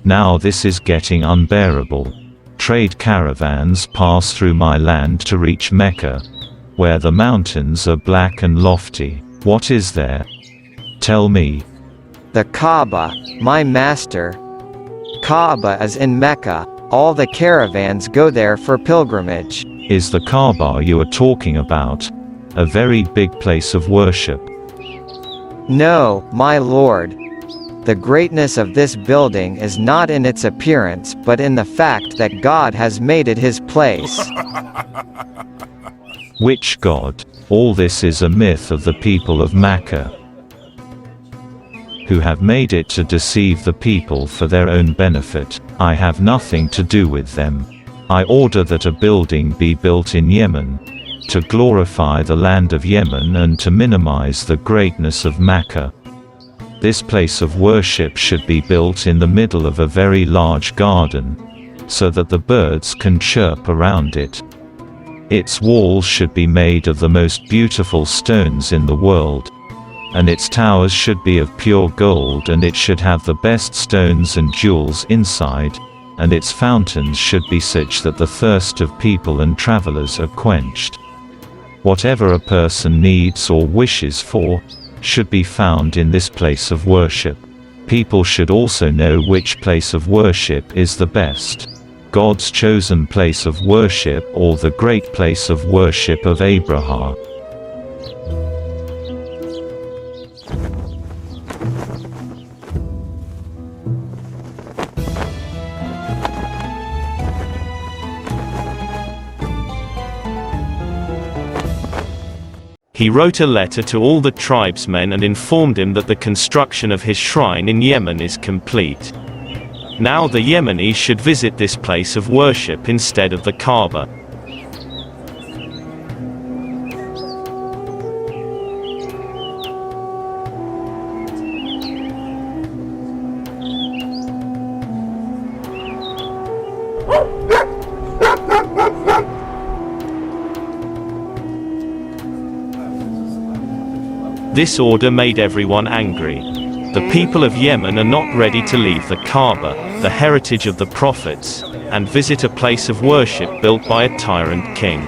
Now this is getting unbearable. Trade caravans pass through my land to reach Mecca, where the mountains are black and lofty. What is there? Tell me. The Kaaba, my master. Kaaba is in Mecca. All the caravans go there for pilgrimage. Is the Kaaba you are talking about a very big place of worship? No, my lord. The greatness of this building is not in its appearance but in the fact that God has made it his place. Which God? All this is a myth of the people of Mecca, who have made it to deceive the people for their own benefit. I have nothing to do with them. I order that a building be built in Yemen, to glorify the land of Yemen and to minimize the greatness of Mecca. This place of worship should be built in the middle of a very large garden, so that the birds can chirp around it. Its walls should be made of the most beautiful stones in the world, and its towers should be of pure gold, and it should have the best stones and jewels inside, and its fountains should be such that the thirst of people and travelers are quenched. Whatever a person needs or wishes for, should be found in this place of worship. People should also know which place of worship is the best. God's chosen place of worship or the great place of worship of Abraham. He wrote a letter to all the tribesmen and informed him that the construction of his shrine in Yemen is complete. Now the Yemenis should visit this place of worship instead of the Kaaba. This order made everyone angry. The people of Yemen are not ready to leave the Kaaba, the heritage of the prophets, and visit a place of worship built by a tyrant king.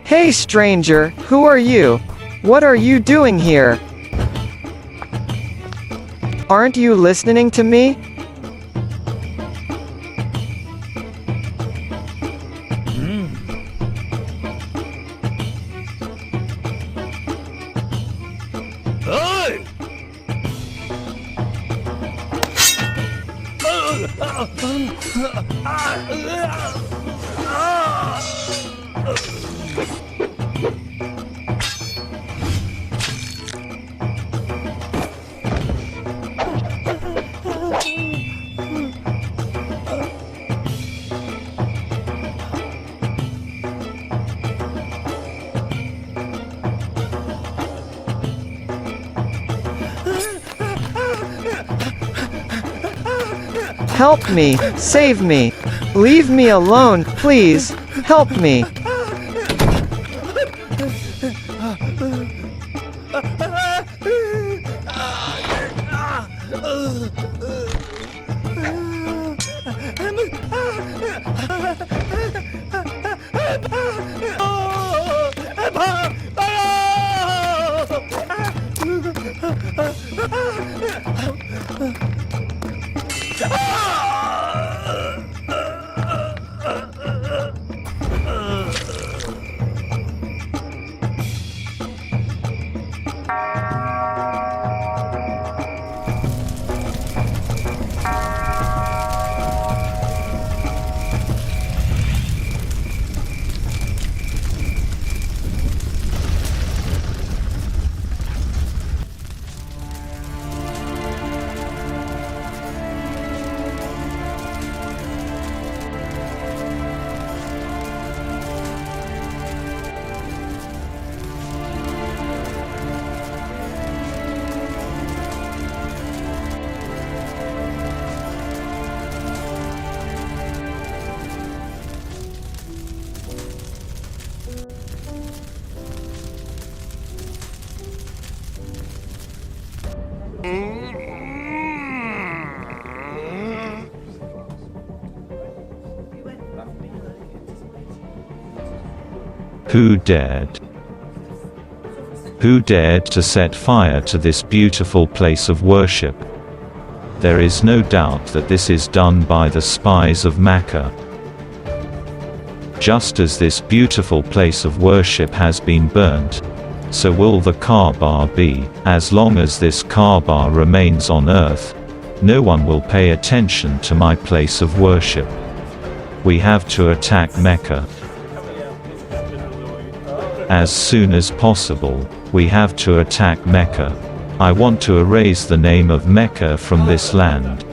Hey stranger, who are you? What are you doing here? Aren't you listening to me? Help me, save me. Leave me alone, please. Help me. Who dared? Who dared to set fire to this beautiful place of worship? There is no doubt that this is done by the spies of Mecca. Just as this beautiful place of worship has been burnt, so will the Kaaba be. As long as this Kaaba remains on earth, no one will pay attention to my place of worship. We have to attack Mecca. As soon as possible, we have to attack Mecca. I want to erase the name of Mecca from this land.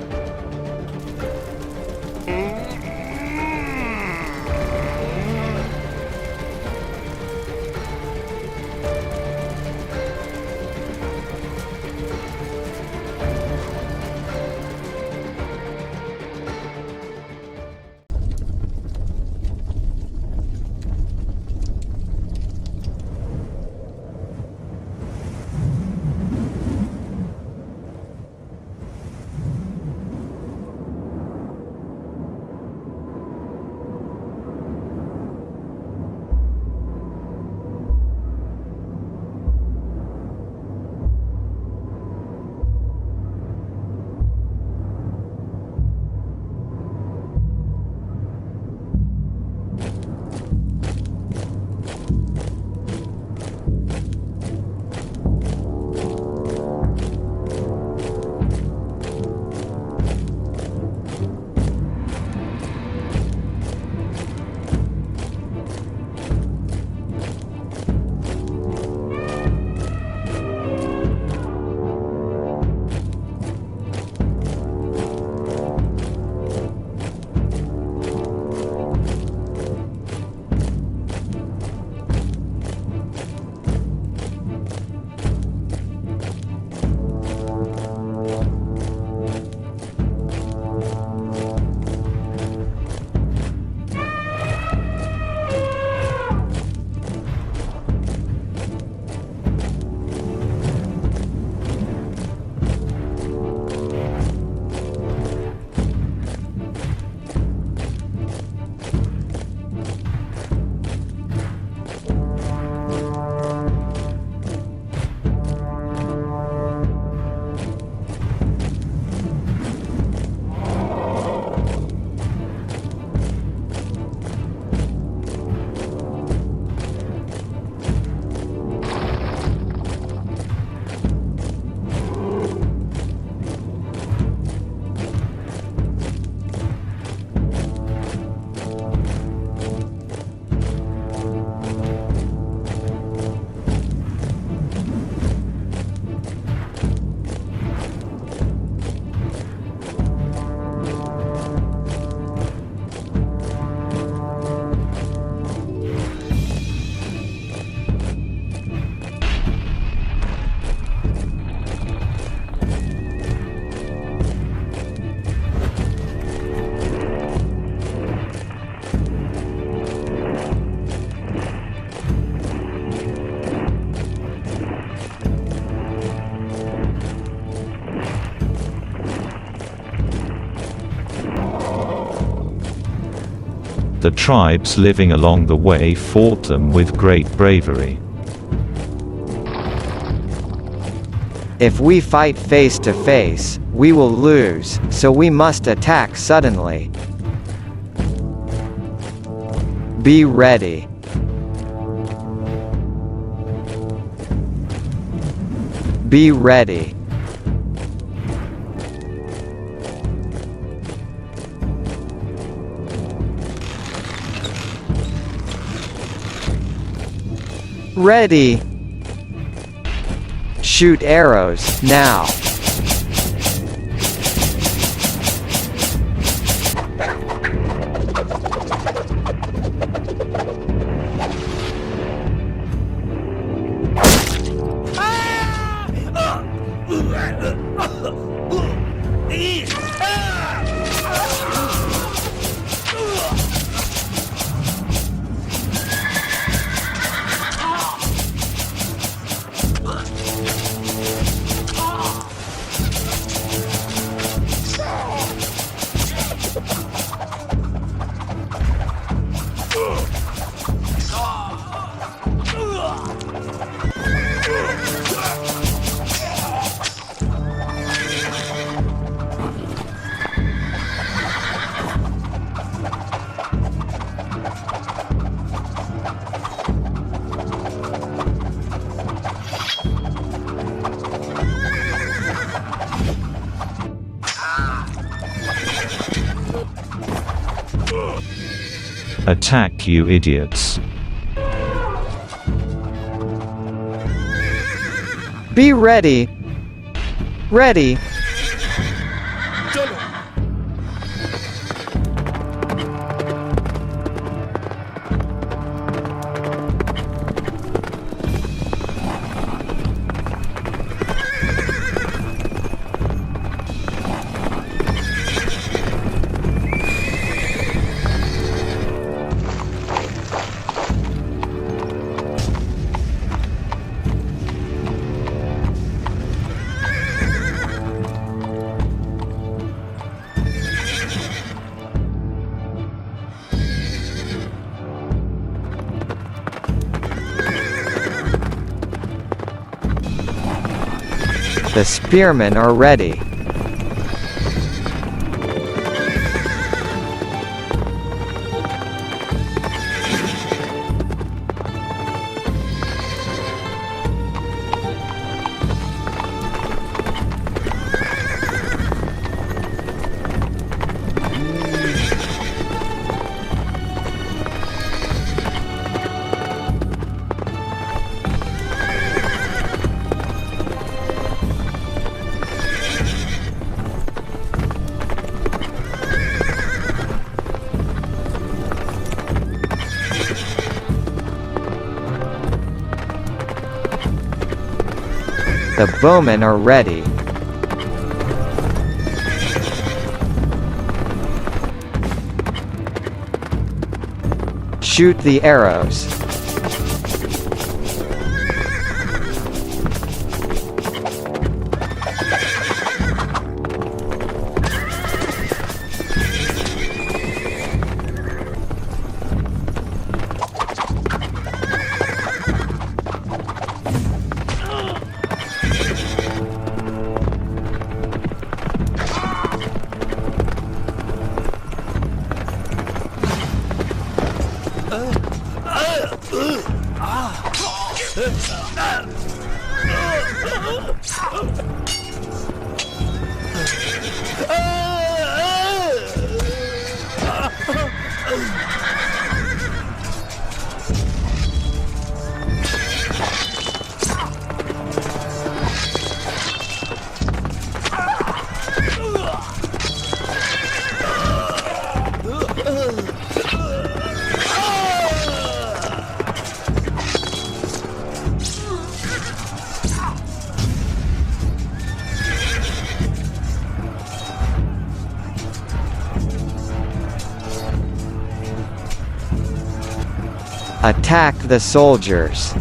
The tribes living along the way fought them with great bravery. If we fight face to face, we will lose, so we must attack suddenly. Be ready. Be ready. Ready. Shoot arrows, now. Attack, you idiots. Be ready. Ready. The spearmen are ready. The bowmen are ready. Shoot the arrows. Attack the soldiers.